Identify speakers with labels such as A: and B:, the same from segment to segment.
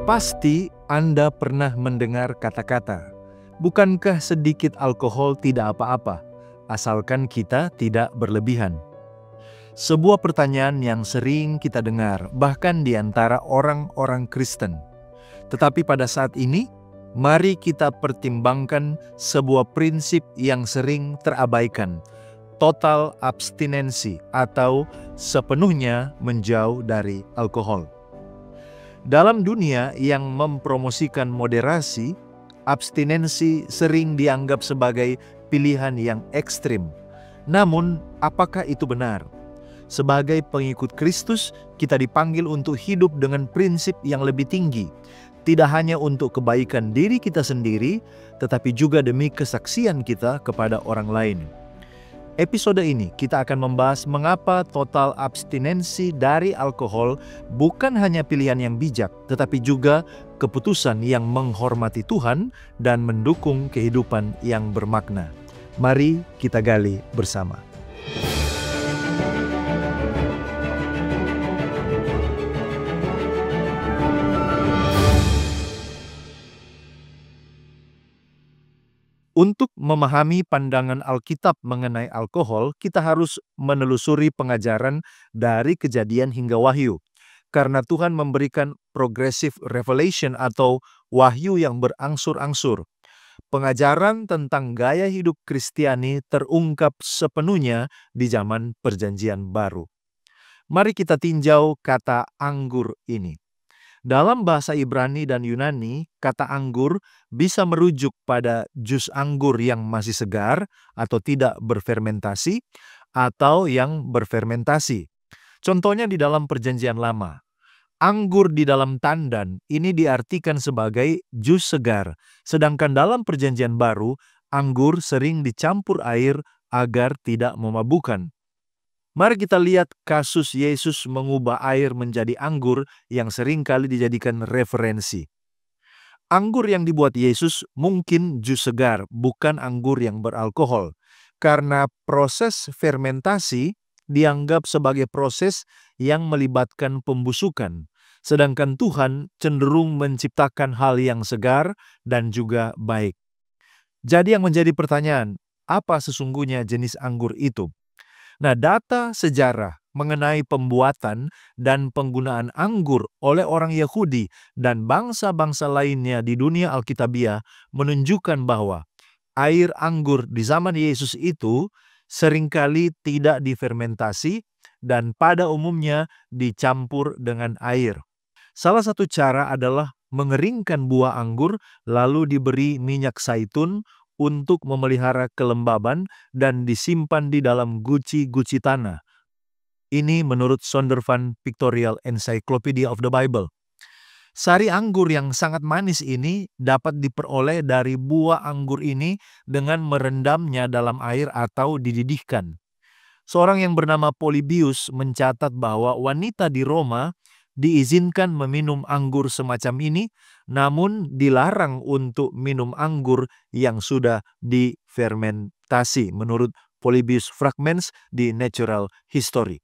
A: Pasti Anda pernah mendengar kata-kata, "Bukankah sedikit alkohol tidak apa-apa, asalkan kita tidak berlebihan?" Sebuah pertanyaan yang sering kita dengar, bahkan di antara orang-orang Kristen. Tetapi pada saat ini, mari kita pertimbangkan sebuah prinsip yang sering terabaikan, total abstinensi atau sepenuhnya menjauh dari alkohol. Dalam dunia yang mempromosikan moderasi, abstinensi sering dianggap sebagai pilihan yang ekstrim. Namun, apakah itu benar? Sebagai pengikut Kristus, kita dipanggil untuk hidup dengan prinsip yang lebih tinggi, tidak hanya untuk kebaikan diri kita sendiri, tetapi juga demi kesaksian kita kepada orang lain. Episode ini kita akan membahas mengapa total abstinensi dari alkohol bukan hanya pilihan yang bijak, tetapi juga keputusan yang menghormati Tuhan dan mendukung kehidupan yang bermakna. Mari kita gali bersama. Untuk memahami pandangan Alkitab mengenai alkohol, kita harus menelusuri pengajaran dari Kejadian hingga Wahyu. Karena Tuhan memberikan progressive revelation atau wahyu yang berangsur-angsur. Pengajaran tentang gaya hidup Kristiani terungkap sepenuhnya di zaman Perjanjian Baru. Mari kita tinjau kata anggur ini. Dalam bahasa Ibrani dan Yunani, kata anggur bisa merujuk pada jus anggur yang masih segar atau tidak berfermentasi, atau yang berfermentasi. Contohnya di dalam Perjanjian Lama. Anggur di dalam tandan ini diartikan sebagai jus segar, sedangkan dalam Perjanjian Baru, anggur sering dicampur air agar tidak memabukkan. Mari kita lihat kasus Yesus mengubah air menjadi anggur yang seringkali dijadikan referensi. Anggur yang dibuat Yesus mungkin jus segar, bukan anggur yang beralkohol. Karena proses fermentasi dianggap sebagai proses yang melibatkan pembusukan. Sedangkan Tuhan cenderung menciptakan hal yang segar dan juga baik. Jadi yang menjadi pertanyaan, apa sesungguhnya jenis anggur itu? Nah, data sejarah mengenai pembuatan dan penggunaan anggur oleh orang Yahudi dan bangsa-bangsa lainnya di dunia Alkitabiah menunjukkan bahwa air anggur di zaman Yesus itu seringkali tidak difermentasi dan pada umumnya dicampur dengan air. Salah satu cara adalah mengeringkan buah anggur lalu diberi minyak zaitun untuk memelihara kelembaban dan disimpan di dalam guci-guci tanah. Ini menurut Zondervan Pictorial Encyclopedia of the Bible. Sari anggur yang sangat manis ini dapat diperoleh dari buah anggur ini dengan merendamnya dalam air atau dididihkan. Seorang yang bernama Polybius mencatat bahwa wanita di Roma diizinkan meminum anggur semacam ini, namun dilarang untuk minum anggur yang sudah difermentasi menurut Polybius Fragments di Natural History.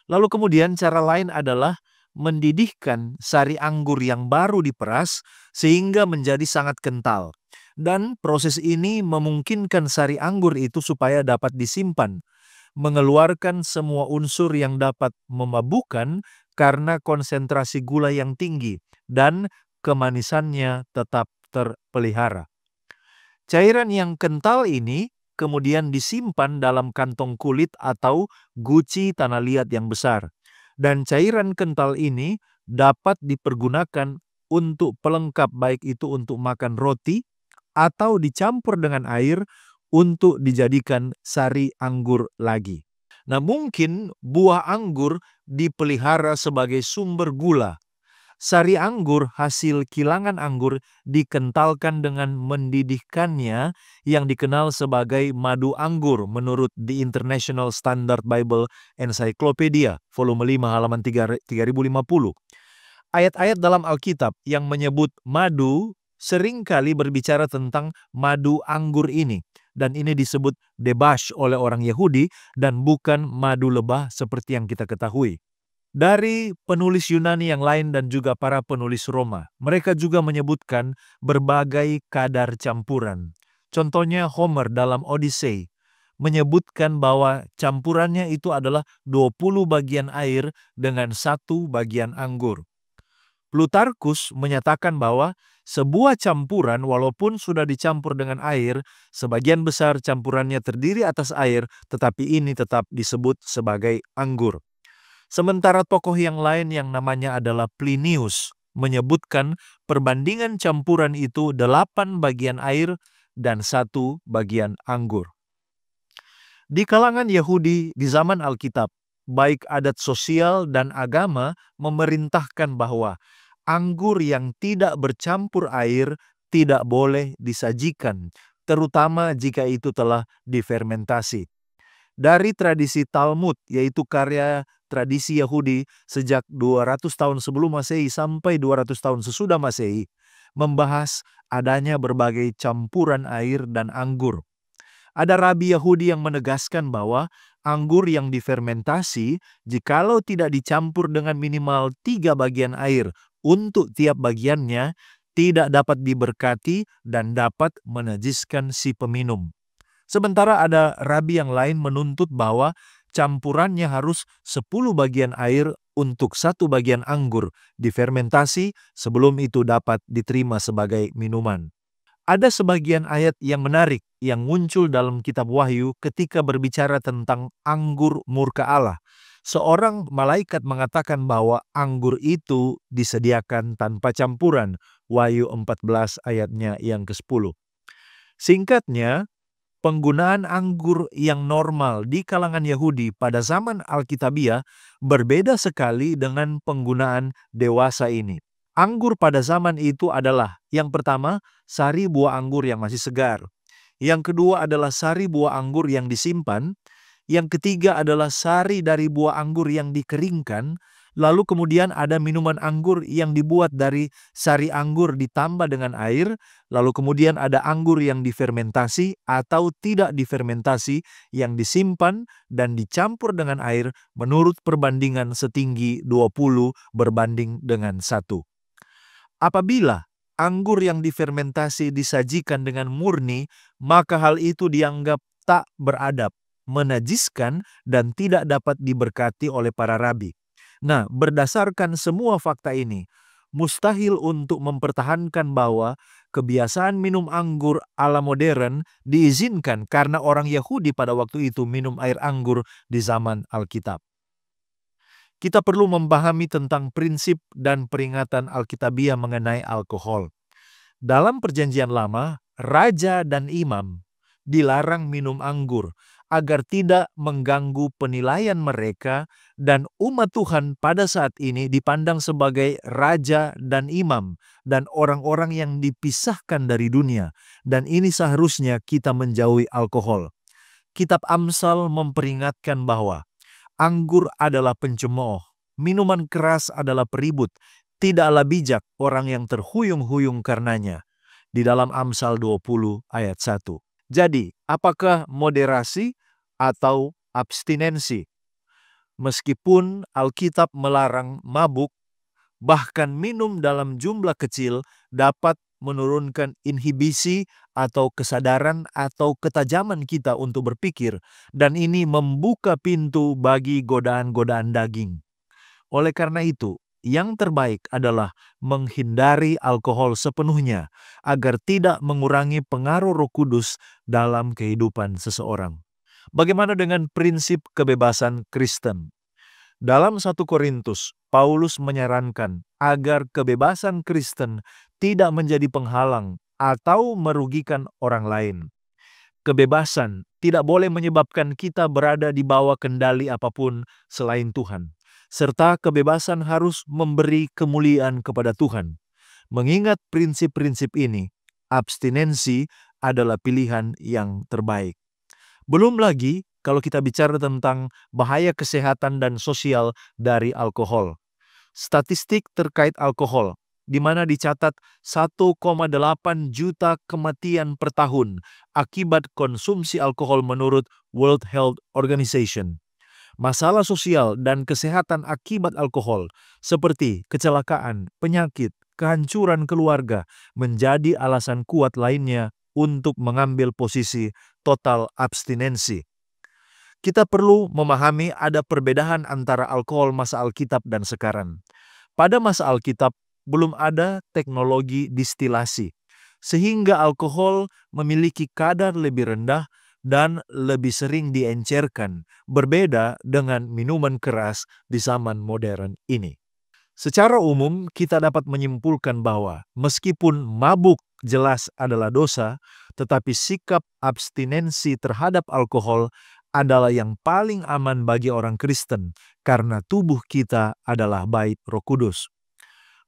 A: Lalu kemudian cara lain adalah mendidihkan sari anggur yang baru diperas sehingga menjadi sangat kental. Dan proses ini memungkinkan sari anggur itu supaya dapat disimpan, mengeluarkan semua unsur yang dapat memabukkan karena konsentrasi gula yang tinggi dan kemanisannya tetap terpelihara. Cairan yang kental ini kemudian disimpan dalam kantong kulit atau guci tanah liat yang besar. Dan cairan kental ini dapat dipergunakan untuk pelengkap, baik itu untuk makan roti atau dicampur dengan air untuk dijadikan sari anggur lagi. Nah, mungkin buah anggur dipelihara sebagai sumber gula. Sari anggur hasil kilangan anggur dikentalkan dengan mendidihkannya yang dikenal sebagai madu anggur menurut The International Standard Bible Encyclopedia, volume 5 halaman 3050. Ayat-ayat dalam Alkitab yang menyebut madu seringkali berbicara tentang madu anggur ini. Dan ini disebut debash oleh orang Yahudi dan bukan madu lebah seperti yang kita ketahui. Dari penulis Yunani yang lain dan juga para penulis Roma, mereka juga menyebutkan berbagai kadar campuran. Contohnya Homer dalam Odyssey menyebutkan bahwa campurannya itu adalah 20 bagian air dengan 1 bagian anggur. Plutarkus menyatakan bahwa sebuah campuran walaupun sudah dicampur dengan air, sebagian besar campurannya terdiri atas air, tetapi ini tetap disebut sebagai anggur. Sementara tokoh yang lain yang namanya adalah Plinius menyebutkan perbandingan campuran itu 8 bagian air dan 1 bagian anggur. Di kalangan Yahudi di zaman Alkitab, baik adat sosial dan agama memerintahkan bahwa anggur yang tidak bercampur air tidak boleh disajikan, terutama jika itu telah difermentasi. Dari tradisi Talmud, yaitu karya tradisi Yahudi sejak 200 tahun sebelum Masehi sampai 200 tahun sesudah Masehi, membahas adanya berbagai campuran air dan anggur. Ada rabi Yahudi yang menegaskan bahwa anggur yang difermentasi, jikalau tidak dicampur dengan minimal 3 bagian air untuk tiap bagiannya, tidak dapat diberkati dan dapat menajiskan si peminum. Sementara ada rabi yang lain menuntut bahwa campurannya harus 10 bagian air untuk 1 bagian anggur difermentasi sebelum itu dapat diterima sebagai minuman. Ada sebagian ayat yang menarik yang muncul dalam kitab Wahyu ketika berbicara tentang anggur murka Allah. Seorang malaikat mengatakan bahwa anggur itu disediakan tanpa campuran. Wahyu 14 ayatnya yang ke-10. Singkatnya, penggunaan anggur yang normal di kalangan Yahudi pada zaman Alkitabiah berbeda sekali dengan penggunaan dewasa ini. Anggur pada zaman itu adalah, yang pertama, sari buah anggur yang masih segar. Yang kedua adalah sari buah anggur yang disimpan. Yang ketiga adalah sari dari buah anggur yang dikeringkan. Lalu kemudian ada minuman anggur yang dibuat dari sari anggur ditambah dengan air. Lalu kemudian ada anggur yang difermentasi atau tidak difermentasi yang disimpan dan dicampur dengan air menurut perbandingan setinggi 20 berbanding dengan 1. Apabila anggur yang difermentasi disajikan dengan murni, maka hal itu dianggap tak beradab, menajiskan, dan tidak dapat diberkati oleh para rabi. Nah, berdasarkan semua fakta ini, mustahil untuk mempertahankan bahwa kebiasaan minum anggur ala modern diizinkan karena orang Yahudi pada waktu itu minum air anggur di zaman Alkitab. Kita perlu memahami tentang prinsip dan peringatan Alkitabiah mengenai alkohol. Dalam Perjanjian Lama, raja dan imam dilarang minum anggur agar tidak mengganggu penilaian mereka, dan umat Tuhan pada saat ini dipandang sebagai raja dan imam dan orang-orang yang dipisahkan dari dunia, dan ini seharusnya kita menjauhi alkohol. Kitab Amsal memperingatkan bahwa anggur adalah pencemooh, minuman keras adalah peribut, tidaklah bijak orang yang terhuyung-huyung karenanya. Di dalam Amsal 20 ayat 1. Jadi, apakah moderasi atau abstinensi? Meskipun Alkitab melarang mabuk, bahkan minum dalam jumlah kecil dapat menurunkan inhibisi atau kesadaran atau ketajaman kita untuk berpikir, dan ini membuka pintu bagi godaan-godaan daging. Oleh karena itu, yang terbaik adalah menghindari alkohol sepenuhnya agar tidak mengurangi pengaruh Roh Kudus dalam kehidupan seseorang. Bagaimana dengan prinsip kebebasan Kristen? Dalam 1 Korintus, Paulus menyarankan agar kebebasan Kristen tidak menjadi penghalang atau merugikan orang lain. Kebebasan tidak boleh menyebabkan kita berada di bawah kendali apapun selain Tuhan. Serta kebebasan harus memberi kemuliaan kepada Tuhan. Mengingat prinsip-prinsip ini, abstinensi adalah pilihan yang terbaik. Belum lagi kalau kita bicara tentang bahaya kesehatan dan sosial dari alkohol. Statistik terkait alkohol, di mana dicatat 1,8 juta kematian per tahun akibat konsumsi alkohol menurut World Health Organization. Masalah sosial dan kesehatan akibat alkohol, seperti kecelakaan, penyakit, kehancuran keluarga, menjadi alasan kuat lainnya untuk mengambil posisi total abstinensi. Kita perlu memahami ada perbedaan antara alkohol masa Alkitab dan sekarang. Pada masa Alkitab, belum ada teknologi distilasi, sehingga alkohol memiliki kadar lebih rendah dan lebih sering diencerkan, berbeda dengan minuman keras di zaman modern ini. Secara umum, kita dapat menyimpulkan bahwa meskipun mabuk jelas adalah dosa, tetapi sikap abstinensi terhadap alkohol adalah yang paling aman bagi orang Kristen karena tubuh kita adalah bait Roh Kudus.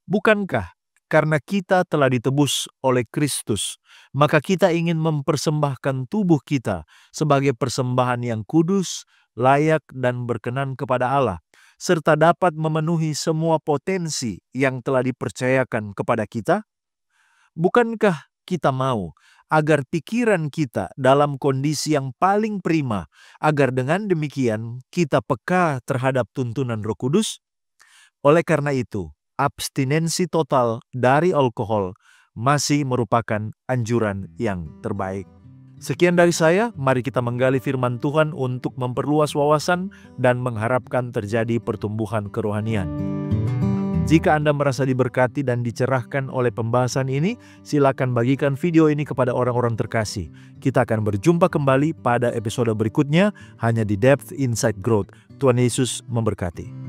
A: Bukankah karena kita telah ditebus oleh Kristus, maka kita ingin mempersembahkan tubuh kita sebagai persembahan yang kudus, layak, dan berkenan kepada Allah, serta dapat memenuhi semua potensi yang telah dipercayakan kepada kita? Bukankah kita mau agar pikiran kita dalam kondisi yang paling prima, agar dengan demikian kita peka terhadap tuntunan Roh Kudus? Oleh karena itu, abstinensi total dari alkohol masih merupakan anjuran yang terbaik. Sekian dari saya, mari kita menggali firman Tuhan untuk memperluas wawasan dan mengharapkan terjadi pertumbuhan kerohanian. Jika Anda merasa diberkati dan dicerahkan oleh pembahasan ini, silakan bagikan video ini kepada orang-orang terkasih. Kita akan berjumpa kembali pada episode berikutnya hanya di Depth Insight Growth. Tuhan Yesus memberkati.